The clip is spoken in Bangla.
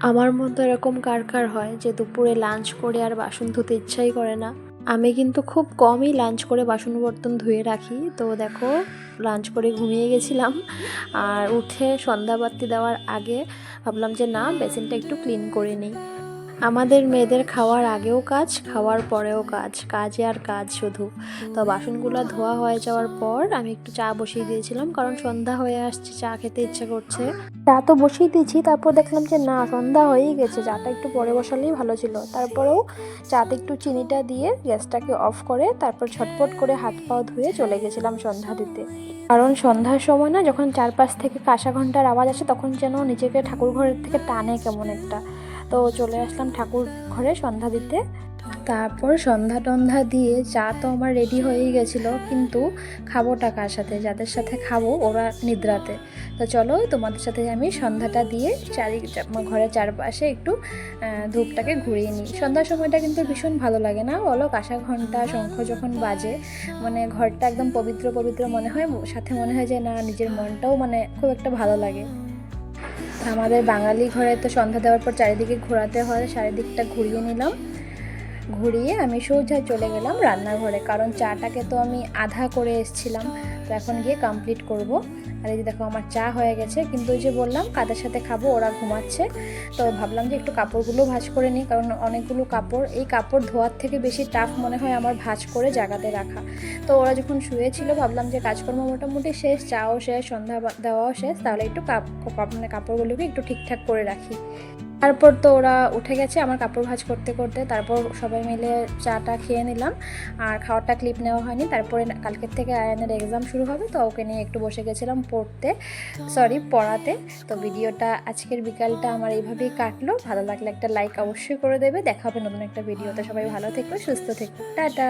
আমার মতো এরকম কার কার হয় যে দুপুরে লাঞ্চ করে আর বাসন ধুতে ইচ্ছাই করে না। আমি কিন্তু খুব কমই লাঞ্চ করে বাসন বর্তন ধুয়ে রাখি। তো দেখো, লাঞ্চ করে ঘুমিয়ে গেছিলাম, আর উঠে সন্ধ্যাবাতি দেওয়ার আগে ভাবলাম যে না, বেসিনটা একটু ক্লিন করে নিই। আমাদের মেয়েদের খাওয়ার আগেও কাজ, খাওয়ার পরেও কাজ, কাজে আর কাজ শুধু। তো বাসনগুলো ধোয়া হয়ে যাওয়ার পর আমি একটু চা বসিয়ে দিয়েছিলাম, কারণ সন্ধ্যা হয়ে আসছে, চা খেতে ইচ্ছা করছে। চা তো বসিয়ে দিয়েছি, তারপর দেখলাম যে না, সন্ধ্যা হয়েই গেছে, চাটা একটু পরে বসালেই ভালো ছিল। তারপরেও চাতে একটু চিনিটা দিয়ে গ্যাসটাকে অফ করে তারপর ঝটপট করে হাত পাও ধুয়ে চলে গেছিলাম সন্ধ্যা দিতে। কারণ সন্ধ্যার সময় না, যখন চারপাশ থেকে কাঁসা ঘন্টার আওয়াজ আসে, তখন যেন নিজেকে ঠাকুর ঘরের থেকে টানে কেমন একটা। তো চলে আসলাম ঠাকুর ঘরে সন্ধ্যা দিতে। তারপর সন্ধ্যা টন্ধা দিয়ে চা তো আমার রেডি হয়েই গেছিলো, কিন্তু খাবোটা কার সাথে? যাদের সাথে খাবো ওরা নিদ্রাতে। তো চলো তোমাদের সাথে আমি সন্ধ্যাটা দিয়ে ঘরের চারপাশে একটু ধূপটাকে ঘুরিয়ে নিই। সন্ধ্যার সময়টা কিন্তু ভীষণ ভালো লাগে না বলো? কাঁসা ঘন্টা শঙ্খ যখন বাজে, মানে ঘরটা একদম পবিত্র পবিত্র মনে হয়, সাথে মনে হয় যে না, নিজের মনটাও মানে খুব একটা ভালো লাগে। আমাদের বাঙালি ঘরে তো সন্ধ্যা দেওয়ার পর চারিদিকে ঘোরাতে হয়, চারিদিকটা ঘুরিয়ে নিলাম। ঘুরিয়ে আমি সোজা চলে গেলাম রান্নাঘরে, কারণ চাটাকে তো আমি আধা করে এসেছিলাম, তো এখন গিয়ে কমপ্লিট করব। আর এই যে দেখো, আমার চা হয়ে গেছে, কিন্তু ওই যে বললাম কাদের সাথে খাবো, ওরা ঘুমাচ্ছে। তো ভাবলাম যে একটু কাপড়গুলো ভাঁজ করে নিই, কারণ অনেকগুলো কাপড়, এই কাপড় ধোয়ার থেকে বেশি টাফ মনে হয় আমার ভাঁজ করে জায়গাতে রাখা। তো ওরা যখন শুয়েছিল, ভাবলাম যে কাজকর্ম মোটামুটি শেষ, চাও শেষ, সন্ধ্যা দেওয়াও শেষ, তাহলে একটু মানে কাপড়গুলোকে একটু ঠিকঠাক করে রাখি। তারপর তো ওরা উঠে গেছে আমার কাপড় ভাঁজ করতে করতে, তারপর সবাই মিলে চাটা খেয়ে নিলাম। আর খাওয়ারটা ক্লিপ নেওয়া হয়নি, তারপরে কালকের থেকে আয়ানের এক্সাম শুরু হবে, তো ওকে নিয়ে একটু বসে গেছিলাম পড়াতে। তো ভিডিওটা আজকের বিকালটা আমার এইভাবেই কাটলো। ভালো লাগলে একটা লাইক অবশ্যই করে দেবে। দেখা হবে নতুন একটা ভিডিওতে। সবাই ভালো থেকো, সুস্থ থেকো, টাটা।